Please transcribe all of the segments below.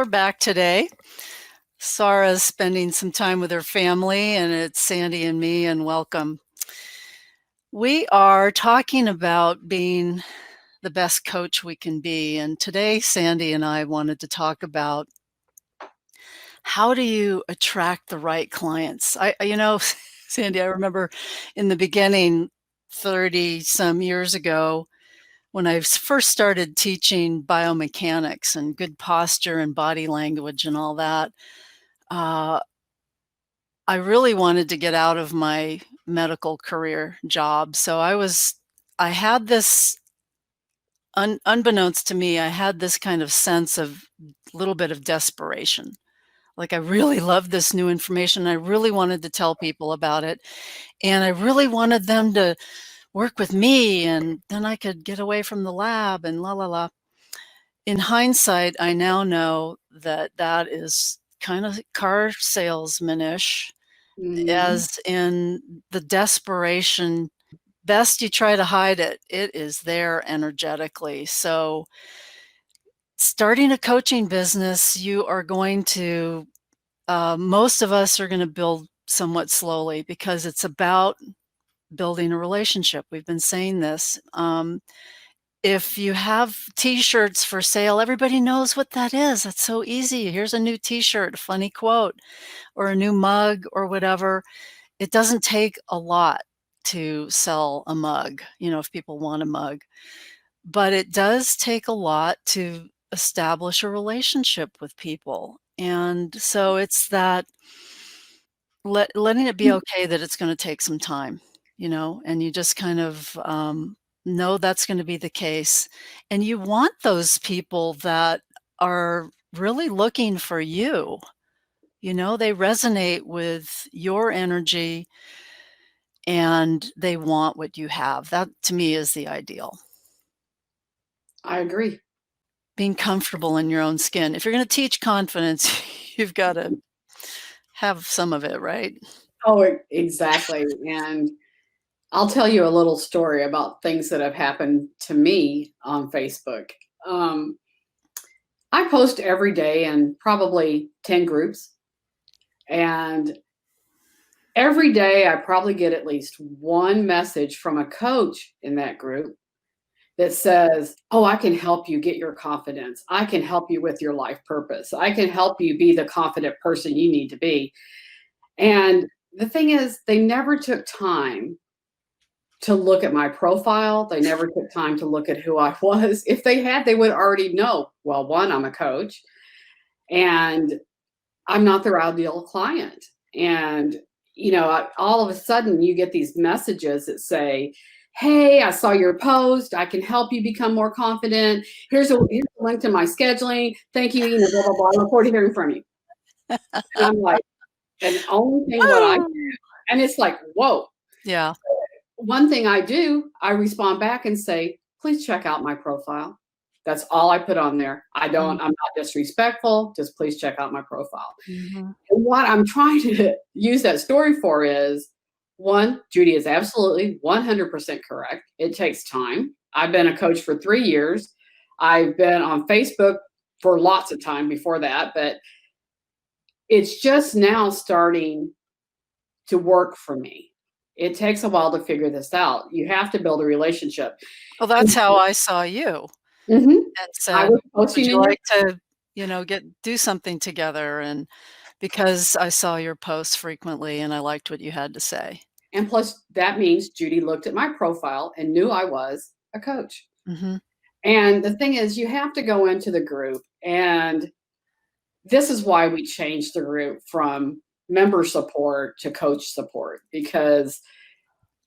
we're back today. Sara's spending some time with her family, and it's Sandy and me, and welcome. We are talking about being the best coach we can be, and today Sandy and I wanted to talk about how do you attract the right clients? Sandy, I remember in the beginning, 30 some years ago, when I first started teaching biomechanics and good posture and body language and all that, uh, I really wanted to get out of my medical career job. So I had this, unbeknownst to me, I had this kind of sense of little bit of desperation. Like I really loved this new information. I really wanted to tell people about it. And I really wanted them to work with me, and then I could get away from the lab and la la la. In hindsight, I now know that that is kind of car salesman-ish, Mhm. as in the desperation. Best you try to hide it, it is there energetically. So starting a coaching business, you are going to, most of us are going to build somewhat slowly because it's about building a relationship. We've been saying this. If you have t-shirts for sale, everybody knows what that is. That's so easy. Here's a new t-shirt, a funny quote, or a new mug or whatever. It doesn't take a lot to sell a mug, if people want a mug, but it does take a lot to establish a relationship with people. And so it's that letting it be okay that it's going to take some time, and you just kind of know that's going to be the case. And you want those people that are really looking for you. They resonate with your energy and they want what you have. That to me is the ideal. I agree. Being comfortable in your own skin. If you're going to teach confidence, you've got to have some of it, right? Oh, exactly. And I'll tell you a little story about things that have happened to me on Facebook. Um, I post every day in probably 10 groups. And every day I probably get at least one message from a coach in that group that says, "Oh, I can help you get your confidence. I can help you with your life purpose. I can help you be the confident person you need to be." And the thing is, they never took time to look at my profile. They never took time to look at who I was. If they had, they would already know, well, one, I'm a coach and I'm not their ideal client. And, all of a sudden you get these messages that say, "Hey, I saw your post. I can help you become more confident. Here's a link to my scheduling. Thank you, blah, blah, blah. I look forward to hearing from you." And I'm like, and the only thing what I Oh, and it's like, whoa. yeah. One thing I do, I respond back and say, "Please check out my profile." That's all I put on there. I'm not disrespectful, just please check out my profile. Mm-hmm. And what I'm trying to use that story for is, one, Judy is absolutely 100% correct. It takes time. I've been a coach for 3 years. I've been on Facebook for lots of time before that, but it's just now starting to work for me. It takes a while to figure this out. You have to build a relationship. Well, that's how I saw you Mhm. and I said, was "Would posting you in your like to, do something together?" And because I saw your posts frequently and I liked what you had to say. and plus that means Judy looked at my profile and knew I was a coach. Mhm. And the thing is, you have to go into the group, and this is why we changed the group from member support to coach support, because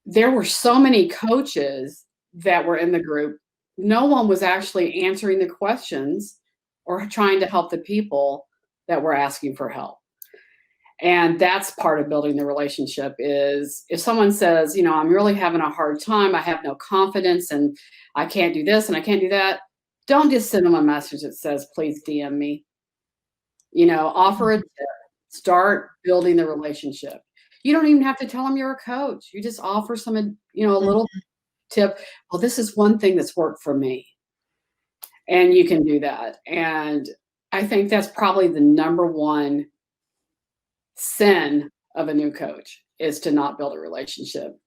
there were so many coaches that were in the group. No one was actually answering the questions or trying to help the people that were asking for help. And that's part of building the relationship. Is if someone says, "I'm really having a hard time, I have no confidence, and I can't do this and I can't do that," don't just send them a message that says, "Please DM me." Offer a tip. Start building the relationship. You don't even have to tell them you're a coach. You just offer some, a Mhm. little tip. "Well, this is one thing that's worked for me." And you can do that. And I think that's probably the number one sin of a new coach is to not build a relationship.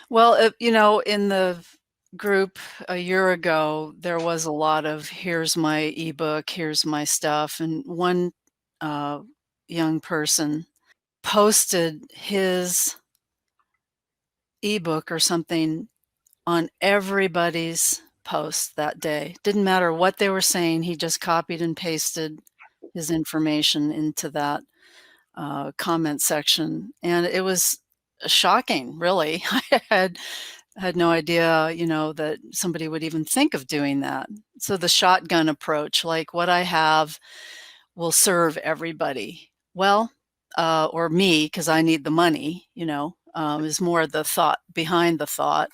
Well, in the group a year ago, there was a lot of, "Here's my ebook, here's my stuff," and one, uh, young person posted his ebook or something on everybody's post that day. Didn't matter what they were saying, he just copied and pasted his information into that, comment section, and it was shocking, really. I had no idea, that somebody would even think of doing that. So the shotgun approach, like what I have will serve everybody. Well, or me, because I need the money, is more the thought behind the thought.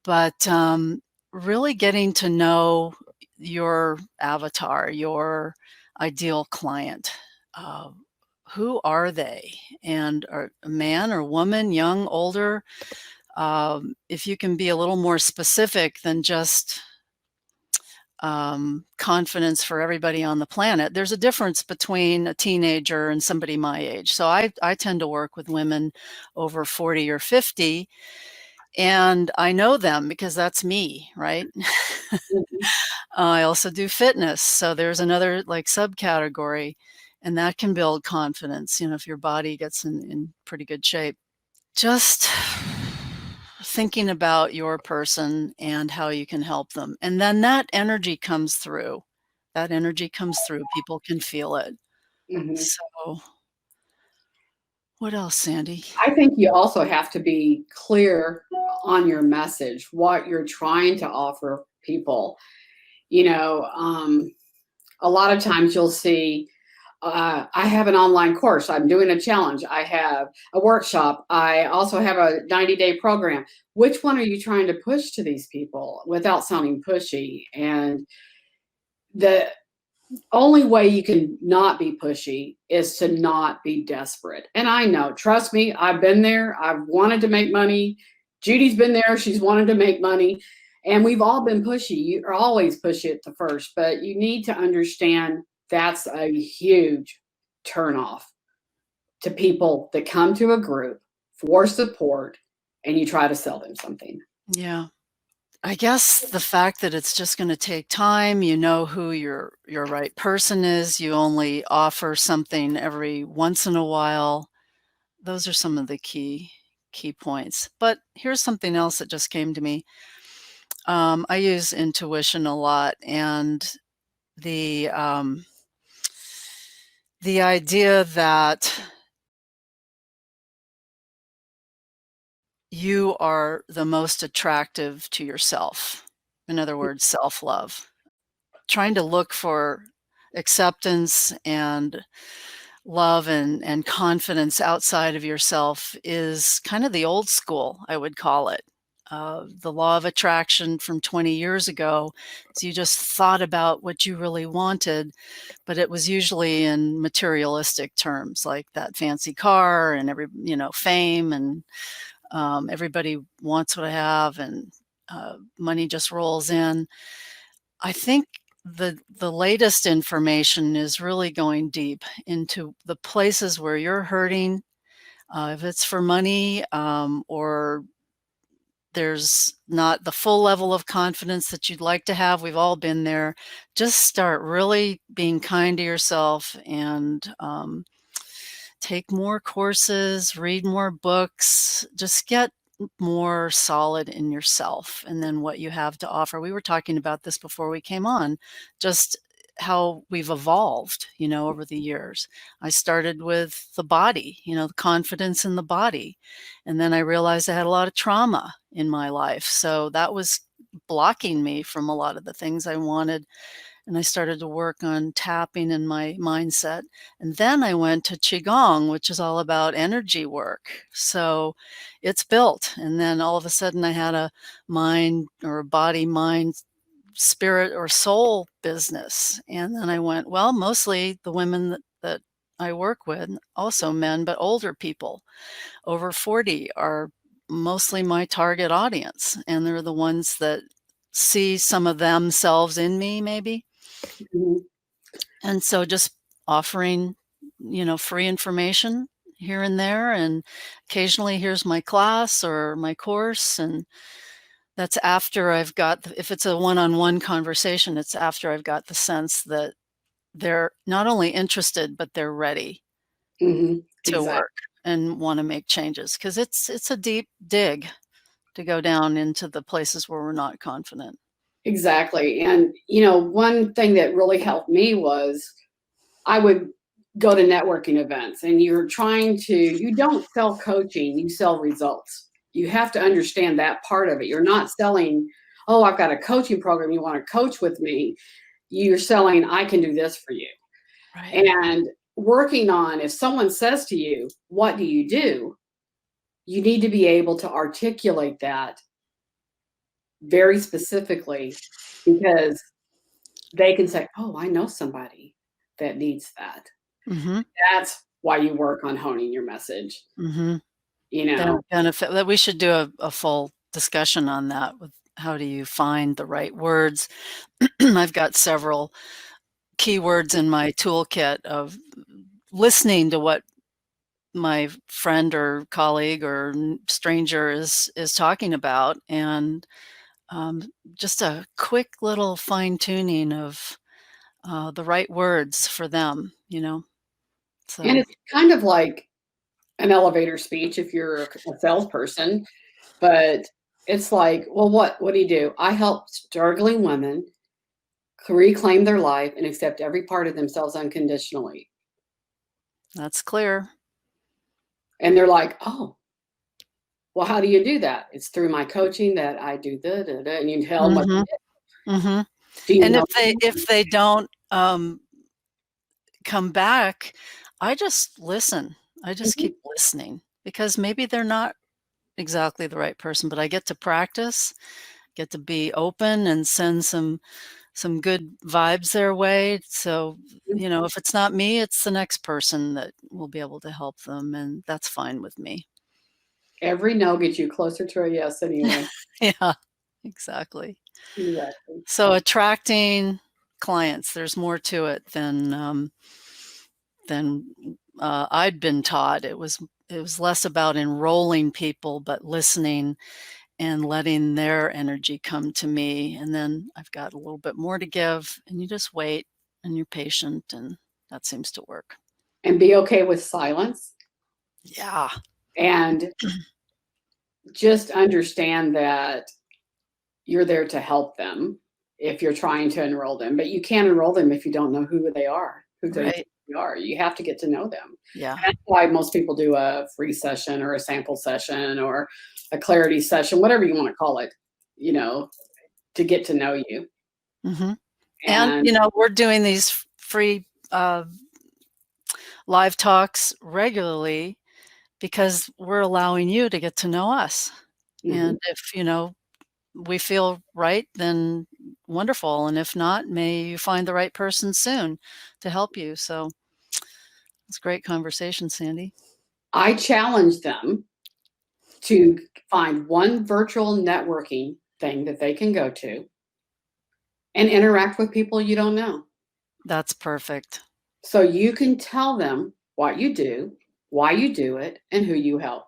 But really getting to know your avatar, your ideal client. Uh, who are they? And are a man or woman, young, older? If you can be a little more specific than just confidence for everybody on the planet, there's a difference between a teenager and somebody my age. So I tend to work with women over 40 or 50, and I know them because that's me, right? Mhm, I also do fitness, so there's another like subcategory, and that can build confidence, if your body gets in pretty good shape. Just thinking about your person and how you can help them. And then that energy comes through. That energy comes through. People can feel it. mhm. So, what else, Sandy? I think you also have to be clear on your message, what you're trying to offer people. You know, a lot of times you'll see, I have an online course, I'm doing a challenge, I have a workshop, I also have a 90-day program. Which one are you trying to push to these people without sounding pushy? And the only way you can not be pushy is to not be desperate. And I know, trust me, I've been there. I've wanted to make money. Judy's been there. She's wanted to make money. And we've all been pushy. You're always pushy at the first, but you need to understand that's a huge turnoff to people that come to a group for support and you try to sell them something. Yeah. I guess the fact that it's just gonna take time, you know who your right person is, you only offer something every once in a while. Those are some of the key points. But here's something else that just came to me. I use intuition a lot, and the um, the idea that you are the most attractive to yourself. In other words, self-love. Trying to look for acceptance and love and confidence outside of yourself is kind of the old school, I would call it. The law of attraction from 20 years ago is you just thought about what you really wanted, but it was usually in materialistic terms, like that fancy car and fame, and everybody wants what I have, and money just rolls in. I think the latest information is really going deep into the places where you're hurting, if it's for money, or there's not the full level of confidence that you'd like to have. We've all been there. Just start really being kind to yourself, and take more courses, read more books, just get more solid in yourself and then what you have to offer. We were talking about this before we came on, just how we've evolved, over the years. I started with the body, the confidence in the body. And then I realized I had a lot of trauma in my life. So that was blocking me from a lot of the things I wanted, and I started to work on tapping in my mindset. And then I went to Qigong, which is all about energy work. So it's built. And then all of a sudden I had a mind or a body, mind, spirit, or soul business. And then I went, well, mostly the women that I work with, also men, but older people over 40 are mostly my target audience. And they're the ones that see some of themselves in me, maybe. Mhm. And so just offering, free information here and there, and occasionally, "Here's my class or my course," and that's after I've got the if it's a one-on-one conversation, it's after I've got the sense that they're not only interested, but they're ready Mhm. to Exactly. work and wanna make changes, because it's a deep dig to go down into the places where we're not confident. Exactly. And, one thing that really helped me was I would go to networking events and you don't sell coaching, you sell results. You have to understand that part of it. You're not selling, oh, I've got a coaching program. You want to coach with me. You're selling, I can do this for you. Right. And working on, if someone says to you, what do? You need to be able to articulate that very specifically because they can say, oh, I know somebody that needs that. Mhm, That's why you work on honing your message, mhm. you know? Benefit that we should do a full discussion on that with how do you find the right words. I've got several keywords in my toolkit of listening to what my friend or colleague or stranger is talking about, and um, just a quick little fine tuning of the right words for them. And So it's kind of like an elevator speech if you're a salesperson, but it's like, well, what do you do? I help struggling women reclaim their life and accept every part of themselves unconditionally. that's clear. And they're like, oh, well, how do you do that? It's through my coaching that I do and you tell them what Hmm. hmm do you And know? if they don't come back, I just listen. I just Mhm. keep listening because maybe they're not exactly the right person, but I get to practice, get to be open and send some good vibes their way. So, if it's not me, it's the next person that will be able to help them, and that's fine with me. Every no gets you closer to a yes anyway. Yeah, exactly. Exactly. So attracting clients, there's more to it than I'd been taught. It was less about enrolling people, but listening and letting their energy come to me, and then I've got a little bit more to give, and you just wait, and you're patient, and that seems to work. And be okay with silence Yeah. and just understand that you're there to help them if you're trying to enroll them, but you can't enroll them if you don't know who they are, who they Right. truly are. You have to get to know them. Yeah. That's why most people do a free session or a sample session or a clarity session, whatever you want to call it, you know, to get to know you. Mhm. And, And we're doing these free, live talks regularly because we're allowing you to get to know us. mhm, And if, we feel right, then wonderful, and if not, may you find the right person soon to help you. So, it's a great conversation, Sandy. I challenge them to find one virtual networking thing that they can go to and interact with people you don't know. That's perfect. So you can tell them what you do, why you do it, and who you help.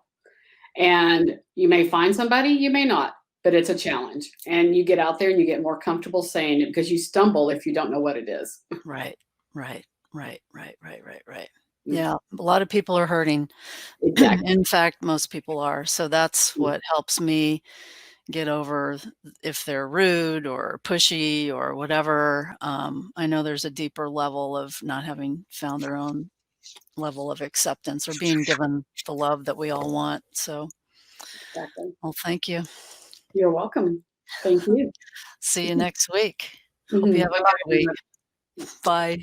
And you may find somebody, you may not, but it's a challenge. And you get out there and you get more comfortable saying it because you stumble if you don't know what it is. Right. Right. Right. Right. Right. Right. Right. Mm, Yeah, a lot of people are hurting. exactly. In fact, most people are. So that's Mm. what helps me get over if they're rude or pushy or whatever. I know there's a deeper level of not having found their own level of acceptance or being given the love that we all want. So, Exactly. well, thank you. You're welcome. Thank you. See you next week. Hope you Mhm. have a good week. Bye-bye. Bye.